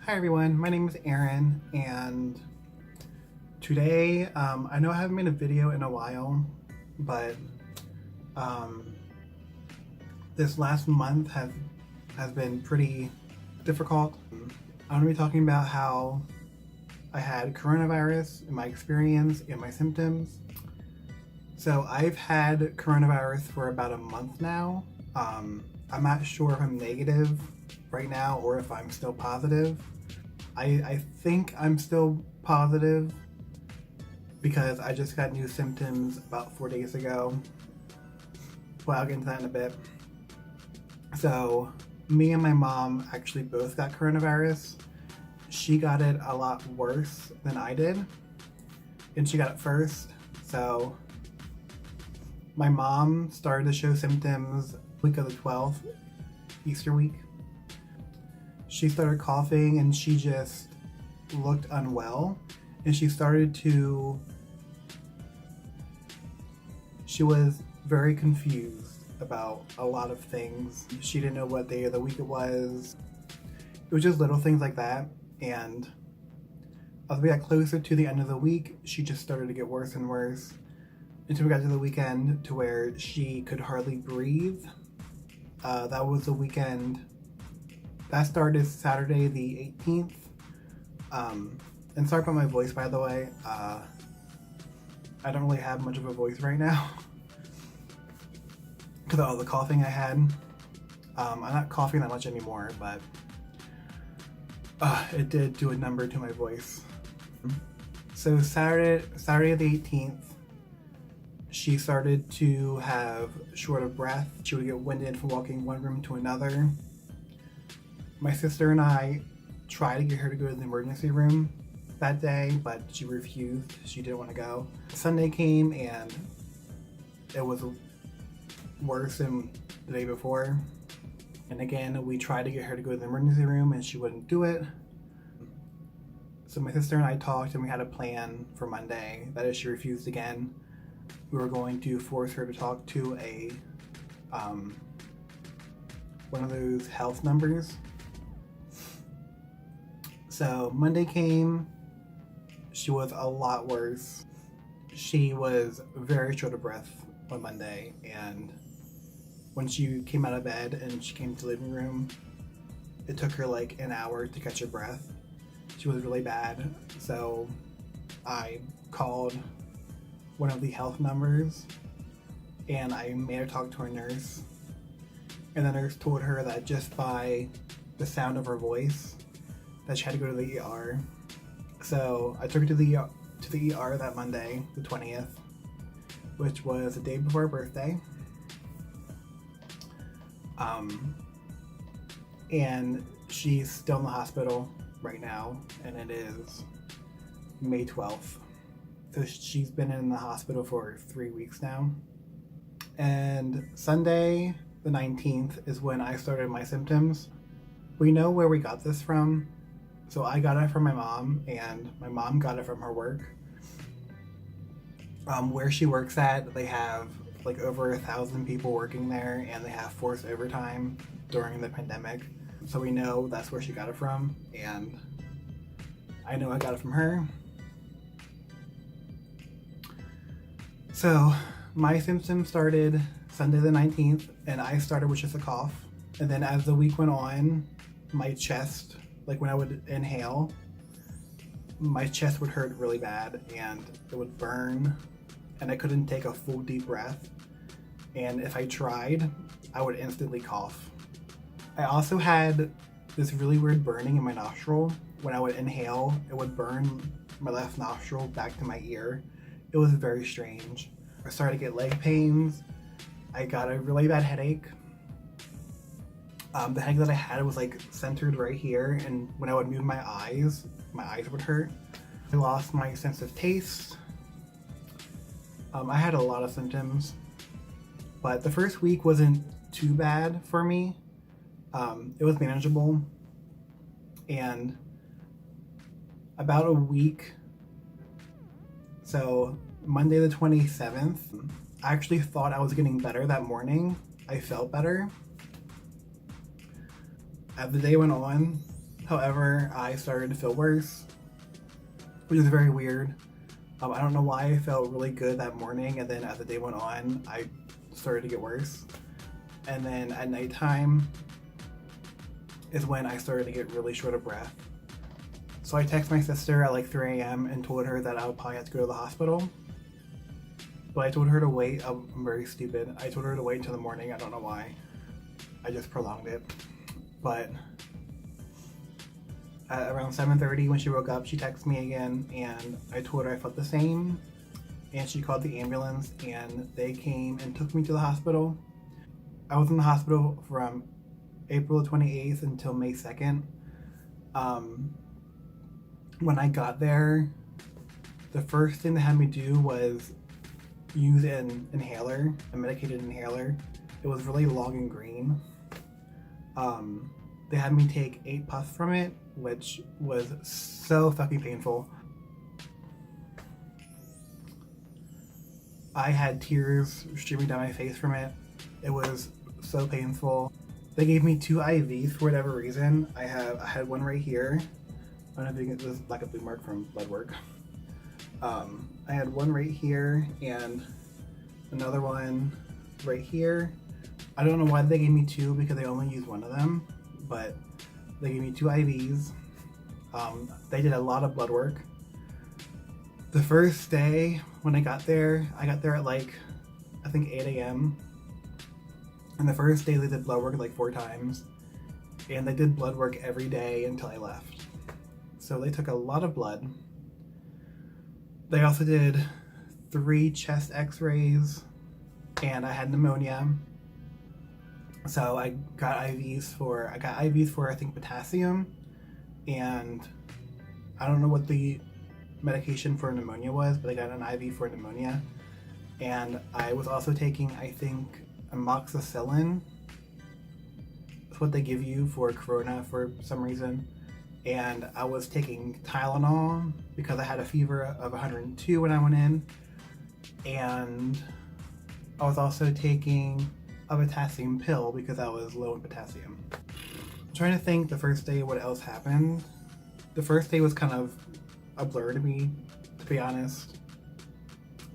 Hi everyone, my name is Aaron, and today, I know I haven't made a video in a while, but um, this last month has been pretty difficult. I'm going to be talking about how I had coronavirus and my experience and my symptoms. So I've had coronavirus for about a month now. I'm not sure if I'm negative right now or if I'm still positive. I think I'm still positive because I just got new symptoms about 4 days ago. Well, I'll get into that in a bit. So me and my mom actually both got coronavirus. She got it a lot worse than I did, and she got it first. So my mom started to show symptoms week of the 12th, Easter week. She started coughing and she just looked unwell, and she was very confused about a lot of things. She didn't know what day of the week it was. It was just little things like that, and as we got closer to the end of the week, she just started to get worse and worse until we got to the weekend to where she could hardly breathe. That was the weekend. That started Saturday the 18th. And sorry about my voice, by the way. I don't really have much of a voice right now because of all the coughing I had. I'm not coughing that much anymore, but it did do a number to my voice. So Saturday the 18th, she started to have short of breath. She would get winded from walking one room to another. My sister and I tried to get her to go to the emergency room that day, but she refused. She didn't want to go. Sunday came and it was worse than the day before. And again, we tried to get her to go to the emergency room and she wouldn't do it. So my sister and I talked and we had a plan for Monday that if she refused again, we were going to force her to talk to a one of those health numbers. So Monday came, she was a lot worse. She was very short of breath on Monday, and when she came out of bed and she came to the living room, it took her like an hour to catch her breath. She was really bad, so I called one of the health numbers and I made her talk to her nurse, and the nurse told her that just by the sound of her voice that she had to go to the ER. So I took her to the ER that Monday, the 20th, which was the day before her birthday. And she's still in the hospital right now, and it is May 12th. So she's been in the hospital for 3 weeks now. And Sunday, the 19th, is when I started my symptoms. We know where we got this from. So I got it from my mom, and my mom got it from her work. Where she works at, they have like over 1,000 people working there, and they have forced overtime during the pandemic. So we know that's where she got it from, and I know I got it from her. So my symptoms started Sunday the 19th, and I started with just a cough. And then as the week went on, my chest, like when I would inhale, my chest would hurt really bad and it would burn, and I couldn't take a full deep breath. And if I tried, I would instantly cough. I also had this really weird burning in my nostril. When I would inhale, it would burn my left nostril back to my ear. It was very strange. I started to get leg pains. I got a really bad headache. The headache that I had was like centered right here, and when I would move my eyes would hurt. I lost my sense of taste. I had a lot of symptoms, but the first week wasn't too bad for me. It was manageable, and about a week, so Monday the 27th, I actually thought I was getting better that morning. I felt better. As the day went on, However, I started to feel worse, which is very weird. I don't know why I felt really good that morning, and then as the day went on, I started to get worse. And then at nighttime is when I started to get really short of breath. So I texted my sister at like 3 a.m. and told her that I would probably have to go to the hospital. But I told her to wait. I'm very stupid. I told her to wait until the morning. I don't know why. I just prolonged it. But at around 7:30 when she woke up, she texted me again and I told her I felt the same. And she called the ambulance and they came and took me to the hospital. I was in the hospital from April 28th until May 2nd. When I got there, the first thing they had me do was use an inhaler, a medicated inhaler. It was really long and green. They had me take 8 puffs from it, which was so fucking painful. I had tears streaming down my face from it. It was so painful. They gave me 2 IVs for whatever reason. I had one right here. I don't know if you can, this is like a blue mark from blood work. I had one right here and another one right here. I don't know why they gave me 2 because they only used one of them, but they gave me 2 IVs. They did a lot of blood work. The first day when I got there at like, I think 8 a.m. And the first day they did blood work like 4 times. And they did blood work every day until I left. So they took a lot of blood. They also did 3 chest x-rays and I had pneumonia. So I got IVs for I think potassium, and I don't know what the medication for pneumonia was, but I got an IV for pneumonia. And I was also taking, I think, amoxicillin. That's what they give you for corona for some reason. And I was taking Tylenol because I had a fever of 102 when I went in. And I was also taking a potassium pill because I was low in potassium. I'm trying to think the first day what else happened. The first day was kind of a blur to me, to be honest.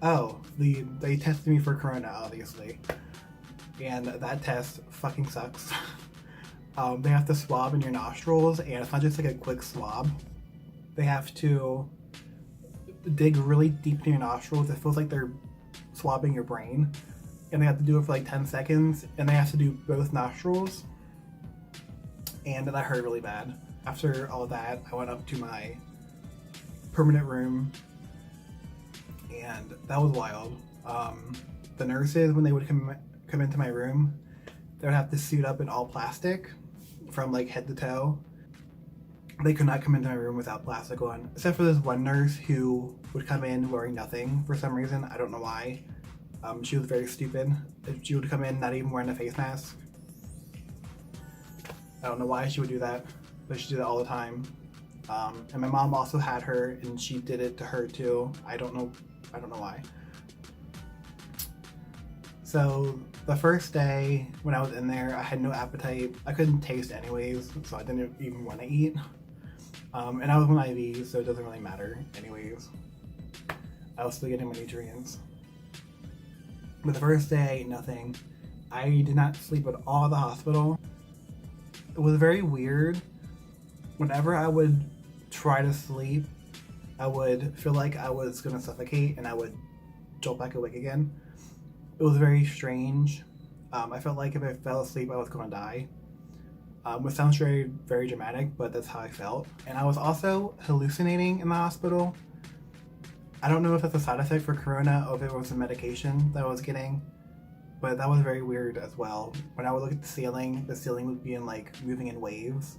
Oh, they tested me for corona, obviously. And that test fucking sucks. They have to swab in your nostrils, and it's not just like a quick swab. They have to dig really deep in your nostrils. It feels like they're swabbing your brain. And they have to do it for like 10 seconds, and they have to do both nostrils. And that hurt really bad. After all that, I went up to my permanent room, and that was wild. The nurses, when they would come into my room, they would have to suit up in all plastic from like head to toe. They could not come into my room without plastic on, except for this one nurse who would come in wearing nothing for some reason. I don't know why. She was very stupid. She would come in not even wearing a face mask. I don't know why she would do that, but she did it all the time. And my mom also had her, and she did it to her too. I don't know why. So the first day when I was in there, I had no appetite. I couldn't taste anyways, so I didn't even want to eat. And I was on IV, so it doesn't really matter anyways. I was still getting my nutrients. But the first day, nothing. I did not sleep at all at the hospital. It was very weird. Whenever I would try to sleep, I would feel like I was gonna suffocate and I would jolt back awake again. It was very strange. I felt like if I fell asleep, I was gonna die. Which sounds very, very dramatic, but that's how I felt. And I was also hallucinating in the hospital. I don't know if that's a side effect for corona or if it was a medication that I was getting, but that was very weird as well. When I would look at the ceiling would be moving in waves.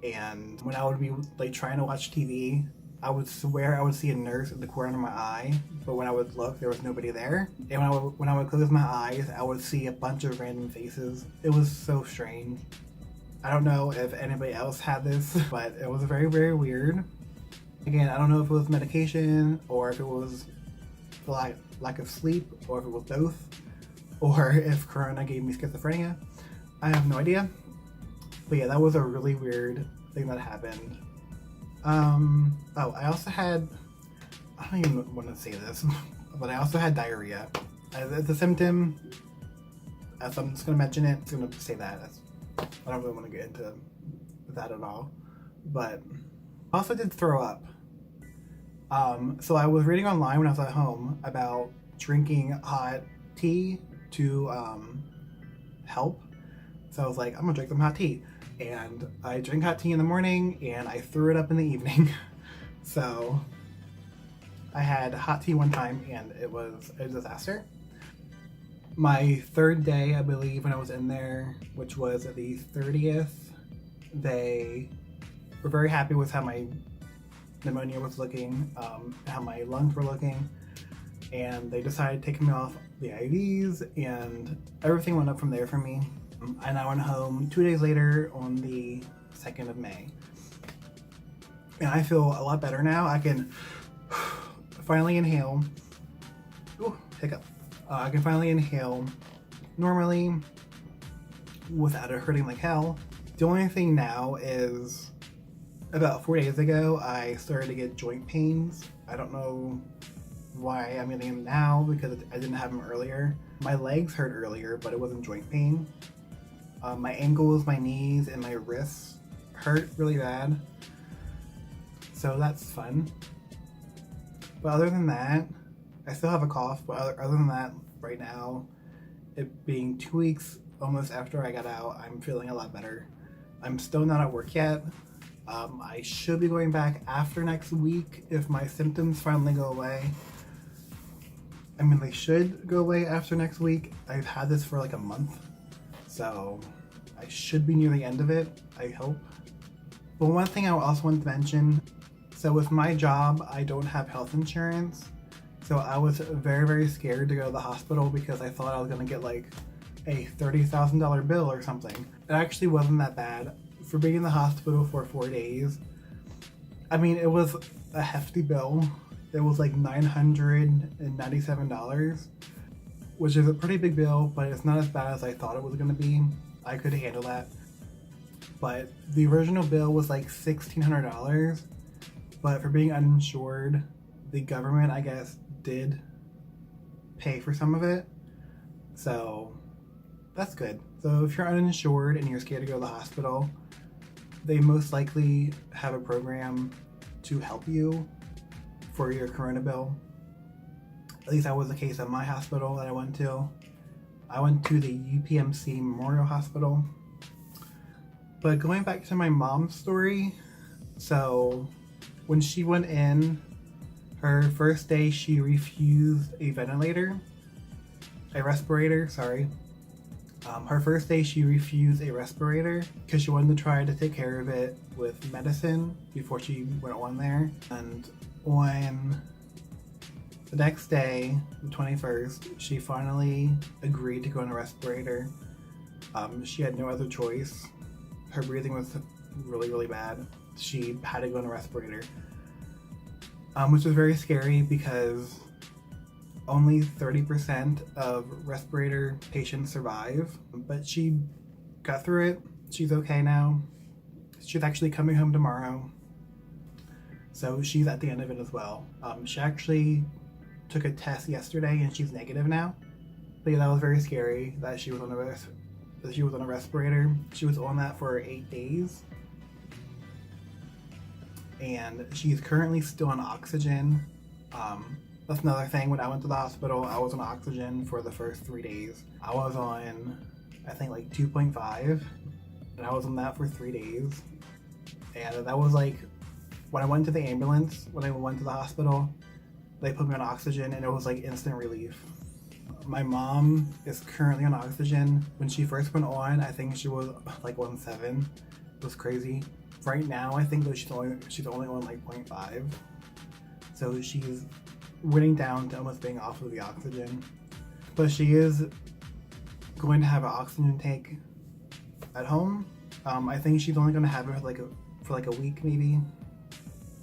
And when I would be like trying to watch TV, I would swear I would see a nurse in the corner of my eye, but when I would look, there was nobody there. And when I would close my eyes, I would see a bunch of random faces. It was so strange. I don't know if anybody else had this, but it was very, very weird. Again, I don't know if it was medication or if it was lack of sleep or if it was both, or if corona gave me schizophrenia. I have no idea. But yeah, that was a really weird thing that happened. Oh, I also had, I don't even want to say this, but I also had diarrhea. It's a symptom, so I'm just going to mention it. I'm going to say that. I don't really want to get into that at all. But I also did throw up. So I was reading online when I was at home about drinking hot tea to help. So I was like, I'm gonna drink some hot tea. And I drank hot tea in the morning and I threw it up in the evening. So I had hot tea one time and it was a disaster. My third day, I believe, when I was in there, which was the 30th, they were very happy with how my pneumonia was looking, how my lungs were looking, and they decided taking me off the IVs, and everything went up from there for me. And I went home 2 days later on the 2nd of May. And I feel a lot better now. I can finally inhale. Ooh, hiccup. I can finally inhale normally without it hurting like hell. The only thing now is about 4 days ago, I started to get joint pains. I don't know why I'm getting them now because I didn't have them earlier. My legs hurt earlier, but it wasn't joint pain. My ankles, my knees, and my wrists hurt really bad. So that's fun. But other than that, I still have a cough, but other than that, right now, it being 2 weeks almost after I got out, I'm feeling a lot better. I'm still not at work yet. I should be going back after next week if my symptoms finally go away. I mean, they should go away after next week. I've had this for like a month, so I should be near the end of it, I hope. But one thing I also wanted to mention, so with my job, I don't have health insurance. So I was very, very scared to go to the hospital because I thought I was gonna get like a $30,000 bill or something. It actually wasn't that bad. For being in the hospital for 4 days, I mean, it was a hefty bill. It was like $997, which is a pretty big bill, but it's not as bad as I thought it was gonna be. I could handle that. But the original bill was like $1,600, but for being uninsured, the government, I guess, did pay for some of it. So that's good. So if you're uninsured and you're scared to go to the hospital, they most likely have a program to help you for your corona bill. At least that was the case at my hospital that I went to. I went to the UPMC Memorial Hospital. But going back to my mom's story, so when she went in, her first day she refused a respirator, sorry. Her first day she refused a respirator because she wanted to try to take care of it with medicine before she went on there. And on the next day, the 21st, she finally agreed to go on a respirator. She had no other choice. Her breathing was really, really bad. She had to go on a respirator, which was very scary because only 30% of respirator patients survive, but she got through it. She's okay now. She's actually coming home tomorrow, so she's at the end of it as well. She actually took a test yesterday and she's negative now. But yeah, that was very scary that she was on a respirator. She was on that for 8 days, and she's currently still on oxygen. That's another thing. When I went to the hospital, I was on oxygen for the first 3 days. I was on, I think, like 2.5, and I was on that for 3 days. And that was like, when I went to the ambulance, when I went to the hospital, they put me on oxygen, and it was like instant relief. My mom is currently on oxygen. When she first went on, I think she was like 1.7. It was crazy. Right now, I think that she's only on like 0.5. So she's winning down to almost being off of the oxygen. But she is going to have an oxygen tank at home. I think she's only going to have it for like a week maybe,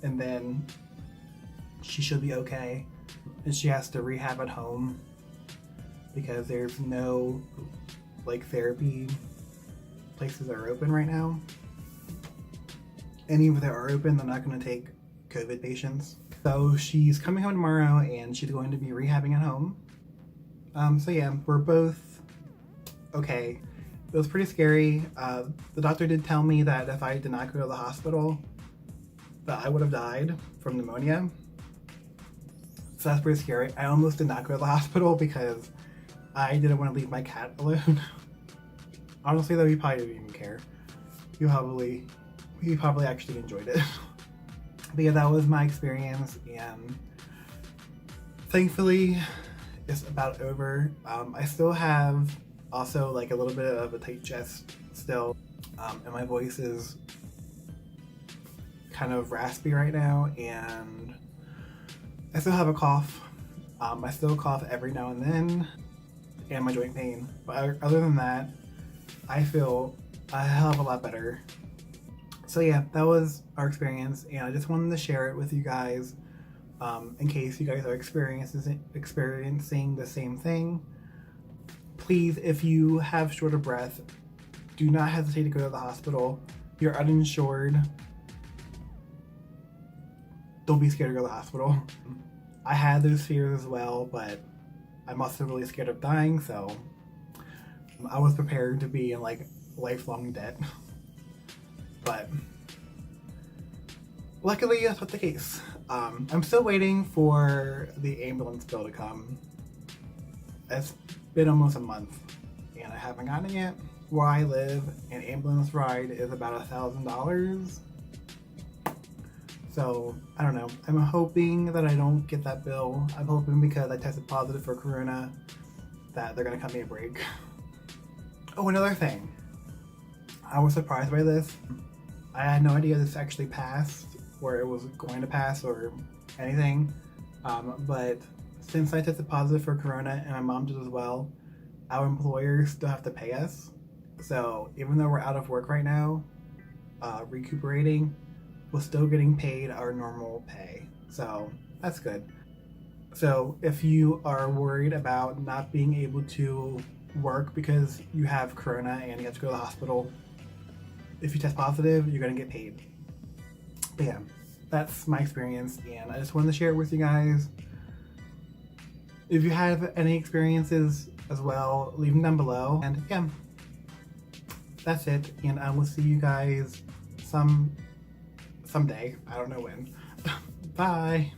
and then she should be okay. And she has to rehab at home because there's no like therapy places that are open right now. And even if they are open, they're not going to take COVID patients. So she's coming home tomorrow and she's going to be rehabbing at home. So yeah, we're both okay. It was pretty scary. The doctor did tell me that if I did not go to the hospital, that I would have died from pneumonia. So that's pretty scary. I almost did not go to the hospital because I didn't want to leave my cat alone. Honestly though, he probably didn't even care. He probably actually enjoyed it. But yeah, that was my experience, and thankfully it's about over. I still have also like a little bit of a tight chest still, and my voice is kind of raspy right now, and I still have a cough. I still cough every now and then, and my joint pain. But other than that, I feel a hell of a lot better. So yeah, that was our experience, and I just wanted to share it with you guys in case you guys are experiencing the same thing. Please, if you have short of breath, do not hesitate to go to the hospital. If you're uninsured, don't be scared to go to the hospital. I had those fears as well, but I'm also really scared of dying, so I was prepared to be in like lifelong debt. But luckily that's not the case. I'm still waiting for the ambulance bill to come. It's been almost a month and I haven't gotten it yet. Where I live, an ambulance ride is about $1,000. So I don't know. I'm hoping that I don't get that bill. I'm hoping because I tested positive for corona that they're gonna cut me a break. Oh, another thing. I was surprised by this. I had no idea this actually passed, or it was going to pass, or anything. But since I tested positive for corona and my mom did as well, our employers still have to pay us. So even though we're out of work right now, recuperating, we're still getting paid our normal pay. So that's good. So if you are worried about not being able to work because you have corona and you have to go to the hospital, if you test positive, you're gonna get paid. But yeah, that's my experience, and I just wanted to share it with you guys. If you have any experiences as well, leave them down below. And yeah, that's it, and I will see you guys someday. I don't know when. Bye.